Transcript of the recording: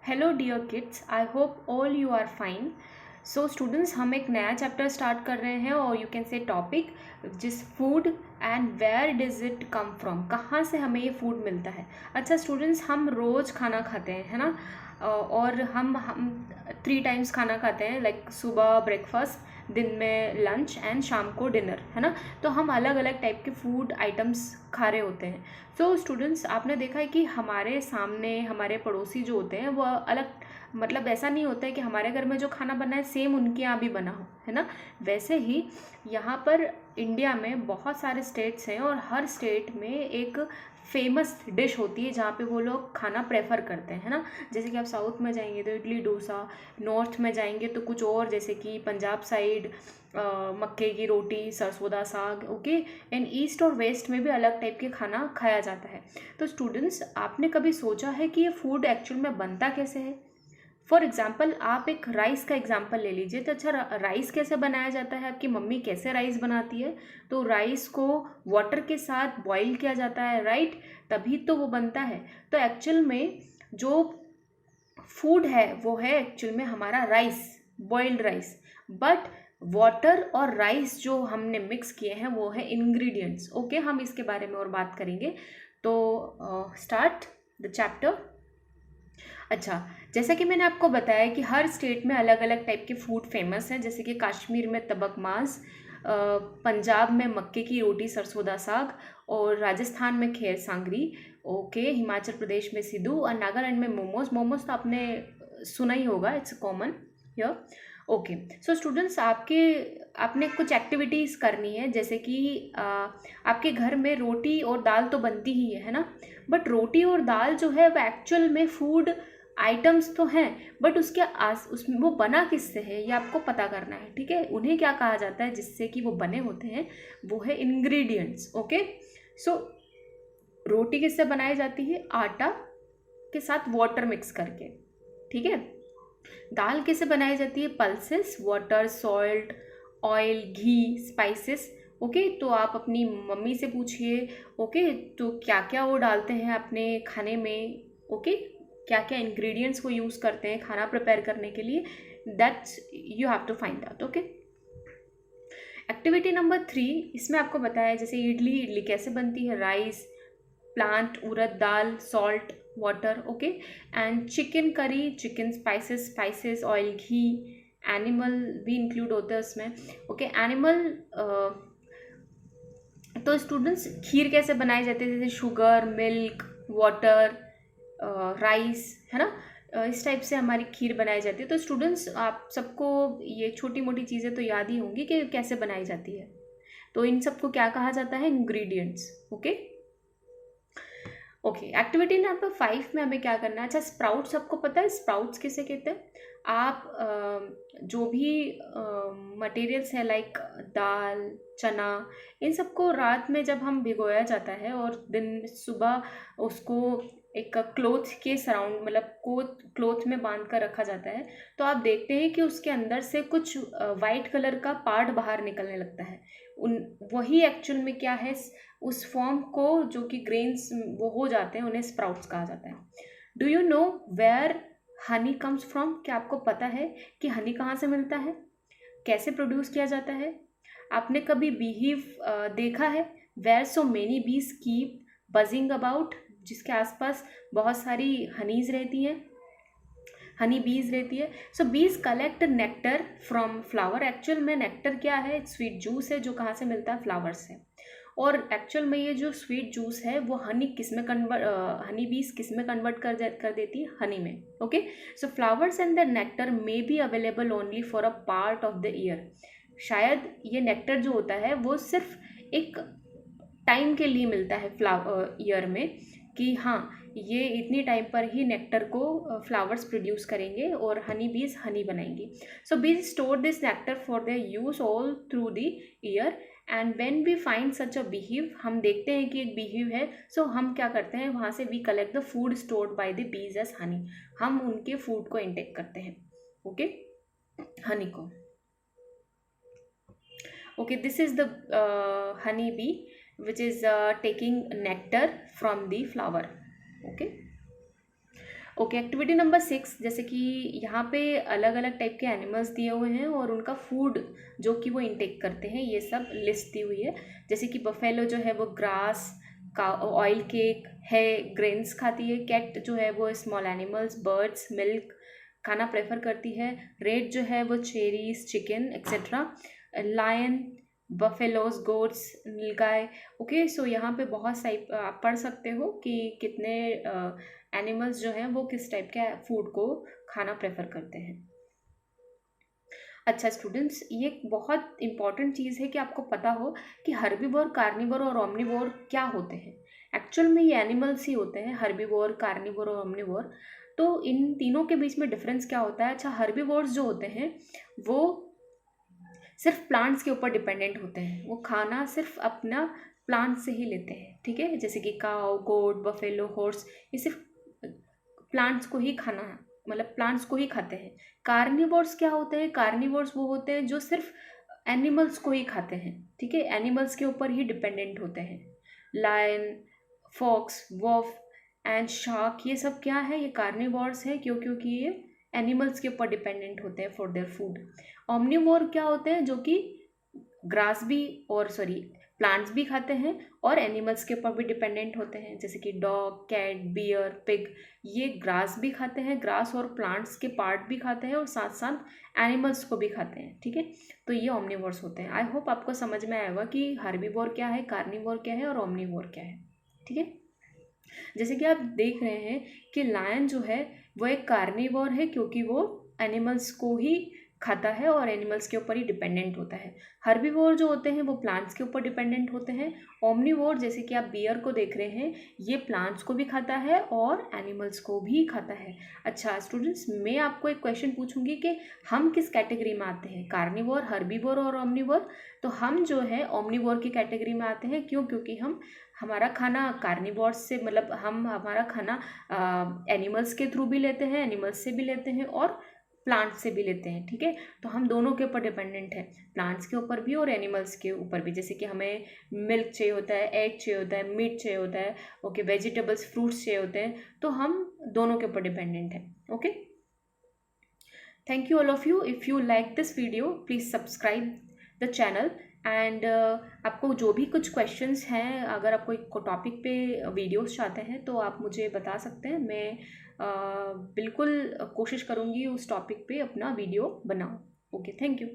Hello dear kids, I hope all you are fine. So students, हम एक नया chapter start कर रहे हैं और यू कैन से टॉपिक जिस food and where does it come from, कहाँ से हमें ये फूड मिलता है। अच्छा स्टूडेंट्स, हम रोज़ खाना खाते हैं, है ना। और हम 3 टाइम्स खाना खाते हैं, लाइक सुबह ब्रेकफास्ट, दिन में लंच एंड शाम को डिनर, है ना। तो हम अलग अलग टाइप के फूड आइटम्स खा रहे होते हैं। तो स्टूडेंट्स, आपने देखा है कि हमारे सामने हमारे पड़ोसी जो होते हैं वो अलग, मतलब ऐसा नहीं होता है कि हमारे घर में जो खाना बना है सेम उनके यहाँ भी बना हो, है ना। वैसे ही यहाँ पर इंडिया में बहुत सारे स्टेट्स हैं और हर स्टेट में एक फेमस डिश होती है जहाँ पे वो लोग खाना प्रेफर करते हैं, है ना। जैसे कि आप साउथ में जाएंगे तो इडली डोसा, नॉर्थ में जाएंगे तो कुछ और, जैसे कि पंजाब साइड मक्के की रोटी, सरसों दा साग, ओके। एंड ईस्ट और वेस्ट में भी अलग टाइप के खाना खाया जाता है। तो स्टूडेंट्स, आपने कभी सोचा है कि ये फूड एक्चुअल में बनता कैसे है? फॉर एग्जाम्पल, आप एक राइस का एग्जाम्पल ले लीजिए। तो अच्छा, राइस कैसे बनाया जाता है? आपकी मम्मी कैसे राइस बनाती है? तो राइस को वाटर के साथ बॉईल किया जाता है, राइट, तभी तो वो बनता है। तो एक्चुअल में जो फूड है वो है एक्चुअल में हमारा rice, boiled rice. But water और राइस जो हमने मिक्स किए हैं वो है इंग्रेडिएंट्स, ओके। हम इसके बारे में और बात करेंगे। तो स्टार्ट द चैप्टर। अच्छा, जैसा कि मैंने आपको बताया कि हर स्टेट में अलग अलग टाइप के फूड फेमस हैं, जैसे कि कश्मीर में तबक मांस, पंजाब में मक्के की रोटी सरसों दा साग, और राजस्थान में खेर सांगरी, ओके। हिमाचल प्रदेश में सिद्धू, और नागालैंड में मोमोज। मोमोज तो आपने सुना ही होगा, it's common here, okay. So students, आपने कुछ एक्टिविटीज़ करनी है, जैसे कि आपके घर में रोटी और दाल तो बनती ही है ना। बट रोटी और दाल जो है वो एक्चुअल में फूड आइटम्स तो हैं, बट उसमें वो बना किससे है ये आपको पता करना है, ठीक है। उन्हें क्या कहा जाता है जिससे कि वो बने होते हैं, वो है इंग्रेडिएंट्स, ओके। सो रोटी किससे बनाई जाती है? आटा के साथ वाटर मिक्स करके, ठीक है। दाल कैसे बनाई जाती है? पल्सेस, वाटर, सॉल्ट, ऑयल, घी, स्पाइसेस, ओके। तो आप अपनी मम्मी से पूछिए, ओके, तो क्या क्या वो डालते हैं अपने खाने में, ओके। क्या क्या इंग्रेडिएंट्स वो यूज़ करते हैं खाना प्रिपेयर करने के लिए, that's you have to find out, okay. Activity number 3, इसमें आपको बताया जैसे इडली कैसे बनती है, rice, plant, urad dal, salt, water, okay. And chicken curry, chicken spices, oil, ghee, animal भी इंक्लूड होता है उसमें, ओके। एनिमल, तो स्टूडेंट्स, खीर कैसे बनाई जाती है? जैसे शुगर, मिल्क, वाटर, राइस, है ना। इस टाइप से हमारी खीर बनाई जाती है। तो स्टूडेंट्स, आप सबको ये छोटी मोटी चीज़ें तो याद ही होंगी कि कैसे बनाई जाती है। तो इन सबको क्या कहा जाता है? Ingredients, okay. Okay, activity number 5 में हमें क्या करना है? अच्छा, स्प्राउट्स आपको पता है स्प्राउट्स किसे कहते हैं? आप जो भी मटेरियल्स है, लाइक दाल, चना, इन सबको रात में जब हम भिगोया जाता है और दिन सुबह उसको एक क्लोथ के सराउंड, मतलब क्लोथ में बांध कर रखा जाता है, तो आप देखते हैं कि उसके अंदर से कुछ वाइट कलर का पार्ट बाहर निकलने लगता है। उन वही एक्चुअल में क्या है, उस फॉर्म को, जो कि ग्रेन्स वो हो जाते हैं, उन्हें स्प्राउट्स कहा जाता है। Do you know where honey comes from? क्या आपको पता है कि हनी कहाँ से मिलता है, कैसे प्रोड्यूस किया जाता है? आपने कभी बीहीव देखा है? वेयर सो मेनी बीज कीप बजिंग अबाउट, जिसके आसपास बहुत सारी हनीज रहती हैं, हनी बीज रहती है। सो बीज collect nectar from flower. Actual में नेक्टर क्या है? स्वीट जूस है जो कहाँ से मिलता है? फ्लावर से। और एक्चुअल में ये जो स्वीट जूस है वो हनी बीज किस में कन्वर्ट कर देती है? हनी में, okay. So flowers and the nectar may be available only for a part of the year. शायद ये नेक्टर जो होता है वो सिर्फ एक टाइम के लिए मिलता है ईयर में, कि हाँ, ये इतनी टाइम पर ही नेक्टर को फ्लावर्स प्रोड्यूस करेंगे और हनी बीज हनी बनाएंगी। So bees store this nectar for their use all through the year, and when we find such a beehive, हम देखते हैं कि एक बीहिव है, सो हम क्या करते हैं, वहाँ से we collect the food stored by the bees as honey. हम उनके फूड को इंटेक करते हैं, ओके, हनी को, okay. This is the honey bee which is taking nectar from the flower, okay. Okay, activity number 6, जैसे कि यहाँ पे अलग अलग टाइप के एनिमल्स दिए हुए हैं और उनका फूड जो कि वो इंटेक करते हैं ये सब लिस्ट दी हुई है। जैसे कि बफेलो जो है वो ग्रास का ऑयल केक है, ग्रेन्स खाती है। कैट जो है वो स्मॉल एनिमल्स, बर्ड्स, मिल्क खाना प्रेफर करती है। रेड जो है वो cherries, chicken etcetera. Lion, buffaloes, goats, नीलगाय। ओके, सो यहाँ पे बहुत सारी आप पढ़ सकते हो कि कितने एनिमल्स जो हैं वो किस टाइप के फूड को खाना प्रेफर करते हैं। अच्छा स्टूडेंट्स, ये एक बहुत इंपॉर्टेंट चीज़ है कि आपको पता हो कि हर्बीवोर, कार्निवोर और ओमनिवोर क्या होते हैं। एक्चुअल में ये एनिमल्स ही होते हैं, हर्बीवोर, कार्निवोर और ओमनिवोर। तो इन तीनों के बीच में डिफरेंस क्या होता है? अच्छा, हर्बीवोर्स जो होते हैं वो सिर्फ प्लांट्स के ऊपर डिपेंडेंट होते हैं, वो खाना सिर्फ अपना प्लांट से ही लेते हैं, ठीक है। जैसे कि काउ, गोट, बफेलो, हॉर्स, ये सिर्फ प्लांट्स को ही खाना, मतलब प्लांट्स को ही खाते हैं। कार्निवोर्स क्या होते हैं? कार्निवोर्स वो होते हैं जो सिर्फ एनिमल्स को ही खाते हैं, ठीक है, एनिमल्स के ऊपर ही डिपेंडेंट होते हैं। लायन, फॉक्स, वॉफ एंड शार्क, ये सब क्या है? ये कार्निवोर्स है, क्योंकि ये एनिमल्स के ऊपर डिपेंडेंट होते हैं फॉर देयर फूड। ओमनिवोर क्या होते हैं? जो कि ग्रास भी और प्लांट्स भी खाते हैं और एनिमल्स के ऊपर भी डिपेंडेंट होते हैं। जैसे कि डॉग, कैट, बियर, पिग, ये ग्रास भी खाते हैं, ग्रास और प्लांट्स के पार्ट भी खाते हैं और साथ साथ एनिमल्स को भी खाते हैं, ठीक है। तो ये ओमनिवोर्स होते हैं। आई होप आपको समझ में आएगा कि हर्बीवोर क्या है, कार्निवोर क्या है और ओमनिवोर क्या है, ठीक है। जैसे कि आप देख रहे हैं कि लायन जो है वो एक कार्निवोर है, क्योंकि वो एनिमल्स को ही खाता है और एनिमल्स के ऊपर ही डिपेंडेंट होता है। हर्बीवोर जो होते हैं वो प्लांट्स के ऊपर डिपेंडेंट होते हैं। ओमनिवोर, जैसे कि आप बियर को देख रहे हैं, ये प्लांट्स को भी खाता है और एनिमल्स को भी खाता है। अच्छा स्टूडेंट्स, मैं आपको एक क्वेश्चन पूछूंगी कि हम किस कैटेगरी में आते हैं, कार्निवोर, हर्बीवोर और ओमनिवोर? तो हम जो है ओमनिवोर की कैटेगरी में आते हैं। क्यों? क्योंकि हमारा खाना कार्निवोर से, मतलब हमारा खाना एनिमल्स के थ्रू भी लेते हैं, एनिमल्स से भी लेते हैं और प्लांट्स से भी लेते हैं, ठीक है। तो हम दोनों के ऊपर डिपेंडेंट है, प्लांट्स के ऊपर भी और एनिमल्स के ऊपर भी। जैसे कि हमें मिल्क चाहिए होता है, एग चाहिए होता है, मीट चाहिए होता है, ओके, वेजिटेबल्स, फ्रूट्स चाहिए होते हैं, तो हम दोनों के ऊपर डिपेंडेंट है, okay. Thank you all of you. If you like this video please subscribe the channel and आपको जो भी कुछ क्वेश्चंस हैं, अगर आप कोई टॉपिक पे वीडियोस चाहते हैं तो आप मुझे बता सकते हैं। मैं बिल्कुल कोशिश करूँगी उस टॉपिक पे अपना वीडियो बनाऊँ। Okay, thank you.